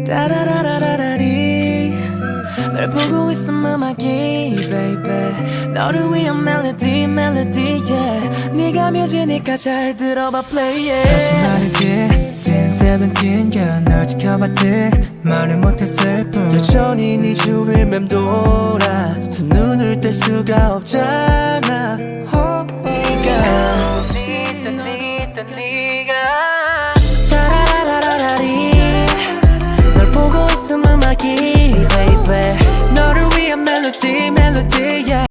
따라라라라리 널 보고 있음 음악이 baby 너를 위한 멜로디 yeah 네가 뮤지니까 잘 들어봐 play it 다시 말이지 Since 17 yeah 널 지켜봤지 말을 못했을 뿐 여전히 네 주위를 맴돌아 두 눈을 뗄 수가 없잖아 네가